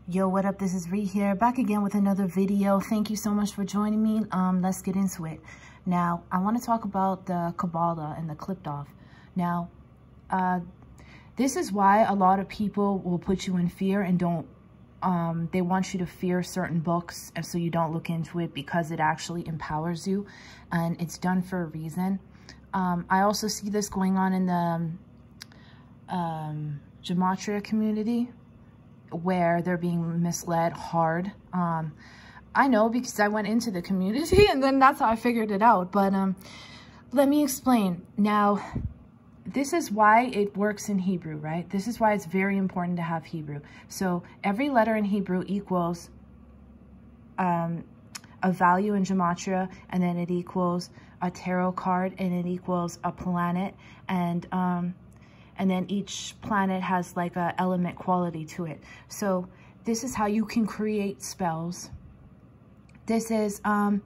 Yo, what up? This is Ree here, back again with another video. Thank you so much for joining me. Let's get into it. Now, I want to talk about the Kabbalah and the clipped off. Now, this is why a lot of people will put you in fear and don't, they want you to fear certain books and so you don't look into it, because it actually empowers you and it's done for a reason. I also see this going on in the Gematria community, where they're being misled hard. I know because I went into the community and then that's how I figured it out. But let me explain. Now, this is why it works in Hebrew, right? This is why it's very important to have Hebrew. So every letter in Hebrew equals a value in Gematria, and then it equals a tarot card, and it equals a planet, and then each planet has like a element quality to it. So this is how you can create spells. This is, and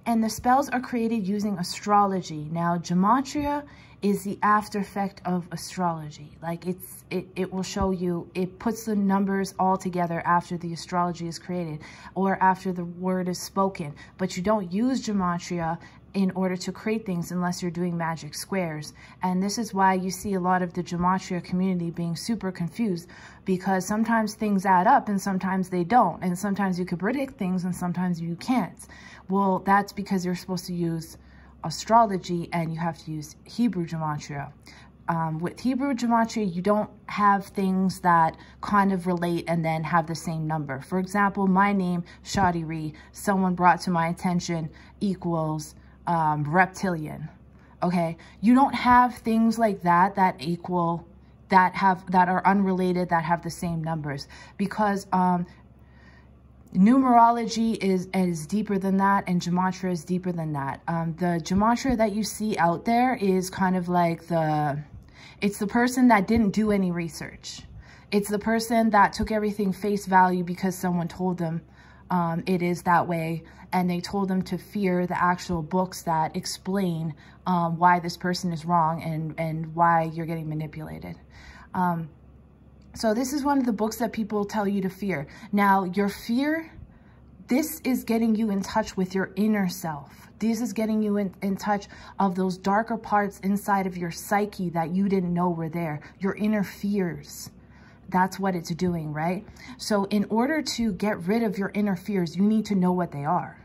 the spells are created using astrology. Now, Gematria is the after effect of astrology. Like it will show you, it puts the numbers all together after the astrology is created or after the word is spoken. But you don't use Gematria in order to create things unless you're doing magic squares. And this is why you see a lot of the Gematria community being super confused, because sometimes things add up and sometimes they don't. And sometimes you can predict things and sometimes you can't. Well, that's because you're supposed to use astrology and you have to use Hebrew Gematria. With Hebrew Gematria, you don't have things that kind of relate and then have the same number. For example, my name, Shawtee, someone brought to my attention equals reptilian. Okay, you don't have things like that that are unrelated, that have the same numbers, because numerology is deeper than that, and Gematria is deeper than that. The Gematria that you see out there is kind of like it's the person that didn't do any research. It's the person that took everything face value because someone told them it is that way, and they told them to fear the actual books that explain why this person is wrong and why you're getting manipulated. So this is one of the books that people tell you to fear. Now, your fear, this is getting you in touch with your inner self. This is getting you in touch of those darker parts inside of your psyche that you didn't know were there, your inner fears. That's what it's doing, right? So in order to get rid of your inner fears, you need to know what they are,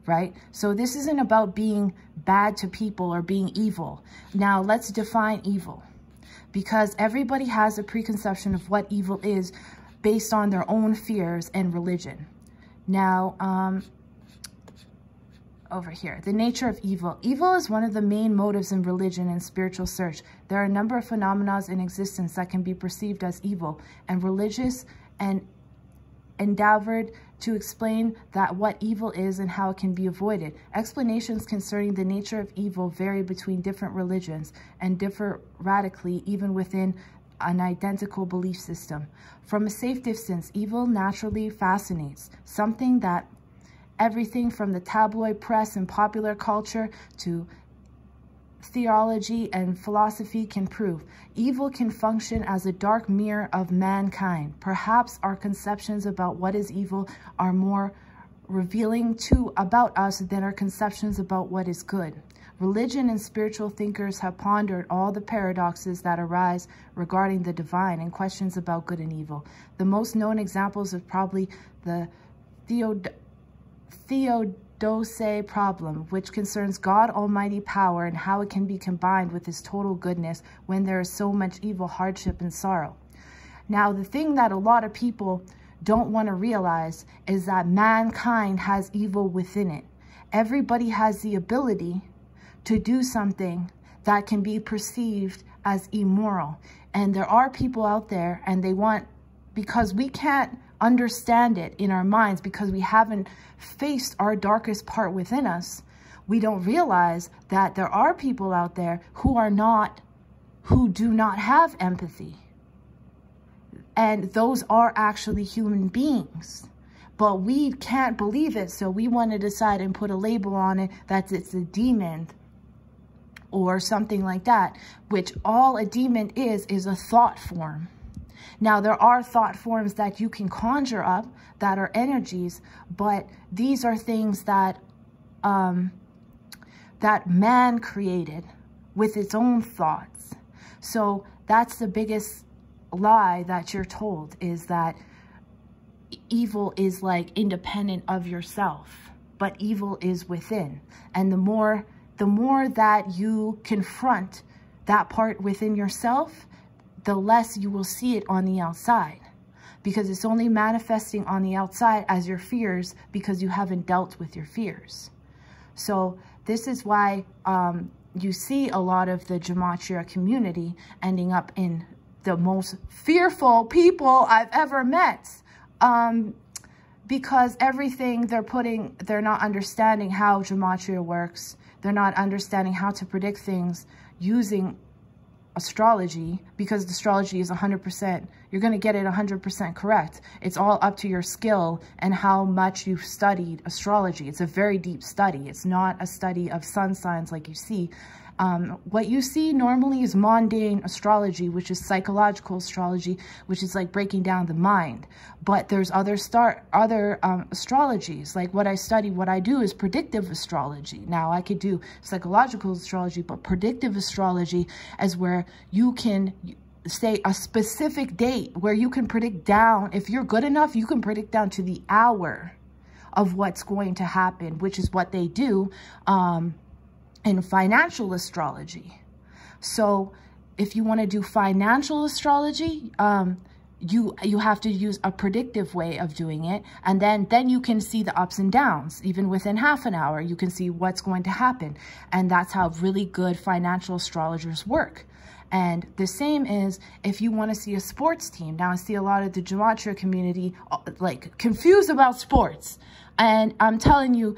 right? So this isn't about being bad to people or being evil. Now, let's define evil, because everybody has a preconception of what evil is based on their own fears and religion. Now, over here, the nature of evil. Evil is one of the main motives in religion and spiritual search. There are a number of phenomena in existence that can be perceived as evil, and religious and endeavored to explain that what evil is and how it can be avoided. Explanations concerning the nature of evil vary between different religions and differ radically even within an identical belief system. From a safe distance, evil naturally fascinates, something that everything from the tabloid press and popular culture to theology and philosophy can prove. Evil can function as a dark mirror of mankind. Perhaps our conceptions about what is evil are more revealing about us than our conceptions about what is good. Religion and spiritual thinkers have pondered all the paradoxes that arise regarding the divine and questions about good and evil. The most known examples are probably the Theodose problem, which concerns God Almighty power and how it can be combined with his total goodness when there is so much evil, hardship, and sorrow. Now, the thing that a lot of people don't want to realize is that mankind has evil within it. Everybody has the ability to do something that can be perceived as immoral. And there are people out there, and they want, because we can't understand it in our minds, because we haven't faced our darkest part within us, we don't realize that there are people out there who do not have empathy. And those are actually human beings. But we can't believe it, so we want to decide and put a label on it that it's a demon or something like that, which all a demon is a thought form. Now, there are thought forms that you can conjure up that are energies, but these are things that that man created with its own thoughts. So that's the biggest lie that you're told, is that evil is like independent of yourself, but evil is within. And the more that you confront that part within yourself, the less you will see it on the outside, because it's only manifesting on the outside as your fears, because you haven't dealt with your fears. So this is why you see a lot of the Gematria community ending up in the most fearful people I've ever met, because everything they're not understanding how Gematria works. They're not understanding how to predict things using astrology, because astrology is 100%. You're going to get it 100% correct. It's all up to your skill and how much you've studied astrology. It's a very deep study. It's not a study of sun signs like you see. What you see normally is mundane astrology, which is psychological astrology, which is like breaking down the mind. But there's other astrologies. Like what I study, what I do is predictive astrology. Now, I could do psychological astrology, but predictive astrology is where you can say a specific date, where you can predict down. If you're good enough, you can predict down to the hour of what's going to happen, which is what they do in financial astrology. So if you want to do financial astrology, you have to use a predictive way of doing it. And then you can see the ups and downs. Even within half an hour, you can see what's going to happen. And that's how really good financial astrologers work. And the same is if you want to see a sports team. Now, I see a lot of the Gematria community like confused about sports. And I'm telling you,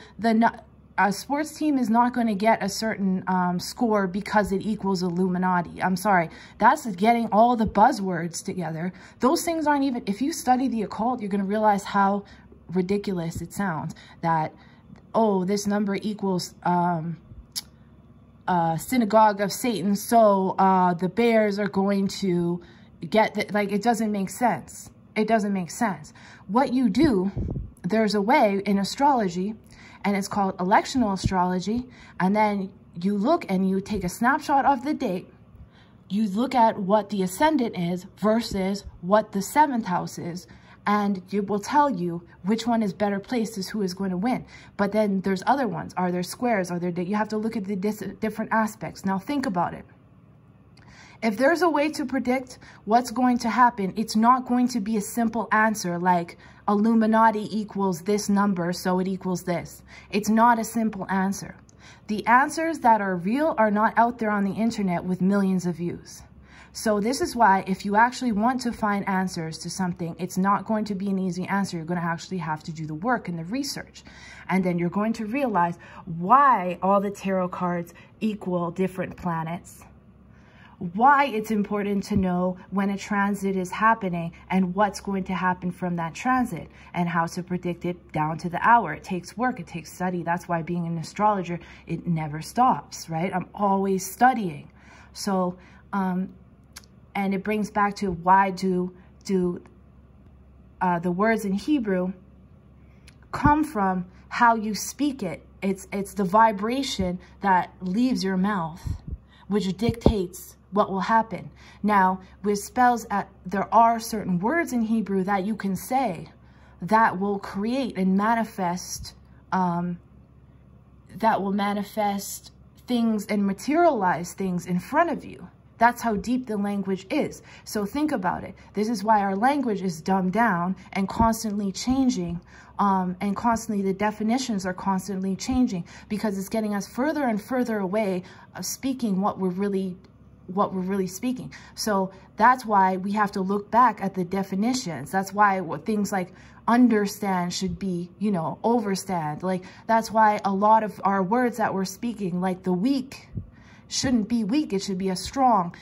a sports team is not going to get a certain score because it equals Illuminati. I'm sorry. That's getting all the buzzwords together. Those things aren't even... If you study the occult, you're going to realize how ridiculous it sounds. That, oh, this number equals synagogue of Satan, so the bears are going to get... Like, it doesn't make sense. It doesn't make sense. What you do, there's a way in astrology, and it's called electional astrology. And then you look and you take a snapshot of the date. You look at what the ascendant is versus what the 7th house is. And it will tell you which one is better placed, is who is going to win. But then there's other ones. Are there squares? Are there... You have to look at the different aspects. Now think about it. If there's a way to predict what's going to happen, it's not going to be a simple answer like Illuminati equals this number, so it equals this. It's not a simple answer. The answers that are real are not out there on the internet with millions of views. So this is why if you actually want to find answers to something, it's not going to be an easy answer. You're going to actually have to do the work and the research. And then you're going to realize why all the tarot cards equal different planets. Why it's important to know when a transit is happening and what's going to happen from that transit, and how to predict it down to the hour. It takes work, it takes study. That's why being an astrologer, it never stops, right? I'm always studying. So, and it brings back to why do the words in Hebrew come from how you speak it. It's the vibration that leaves your mouth, which dictates what will happen. Now, with spells, there are certain words in Hebrew that you can say that will create and manifest, things and materialize things in front of you. That's how deep the language is. So think about it. This is why our language is dumbed down and constantly changing. And constantly the definitions are constantly changing, because it's getting us further and further away of speaking what we're really speaking. So that's why we have to look back at the definitions. That's why things like understand should be, you know, overstand. Like, that's why a lot of our words that we're speaking, like the weak, shouldn't be weak. It should be a strong.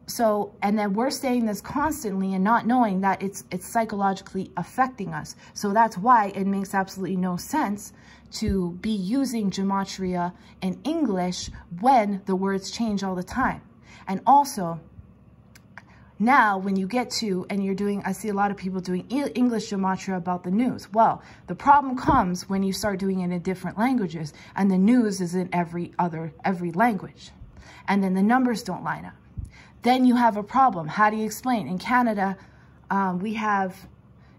So, and then we're saying this constantly and not knowing that it's psychologically affecting us. So that's why it makes absolutely no sense to be using Gematria in English when the words change all the time. And also, Now, when you get to, and you're doing, I see a lot of people doing English Gematria about the news. Well, the problem comes when you start doing it in different languages, and the news is in every language. And then the numbers don't line up. Then you have a problem. How do you explain? In Canada, we have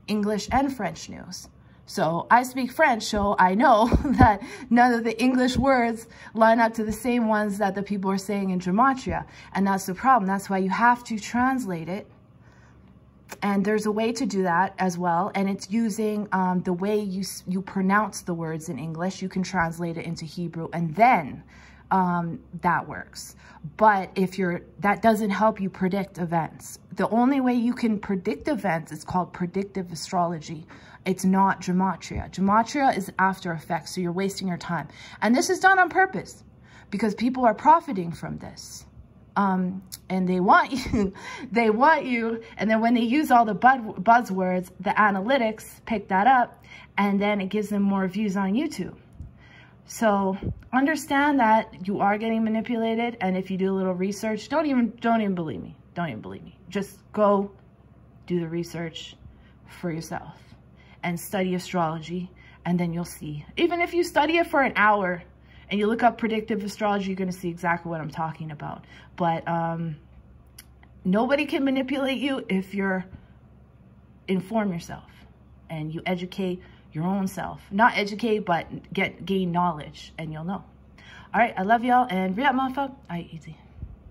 English and French news. So I speak French, so I know that none of the English words line up to the same ones that the people are saying in Gematria. And that's the problem. That's why you have to translate it. And there's a way to do that as well. And it's using the way you pronounce the words in English. You can translate it into Hebrew, and then that works. But if that doesn't help you predict events. The only way you can predict events is called predictive astrology. It's not Gematria. Gematria is after effects, so you're wasting your time. And this is done on purpose because people are profiting from this. And they want you, and then when they use all the buzzwords, the analytics pick that up, and then it gives them more views on YouTube. So understand that you are getting manipulated, and if you do a little research, don't even believe me. Don't even believe me. Just go do the research for yourself and study astrology, and then you'll see. Even if you study it for an hour and you look up predictive astrology, you're going to see exactly what I'm talking about. But nobody can manipulate you if you're inform yourself and you educate your own self. Not educate, but gain knowledge, and you'll know. All right, I love y'all, and Riyat Mafa, easy.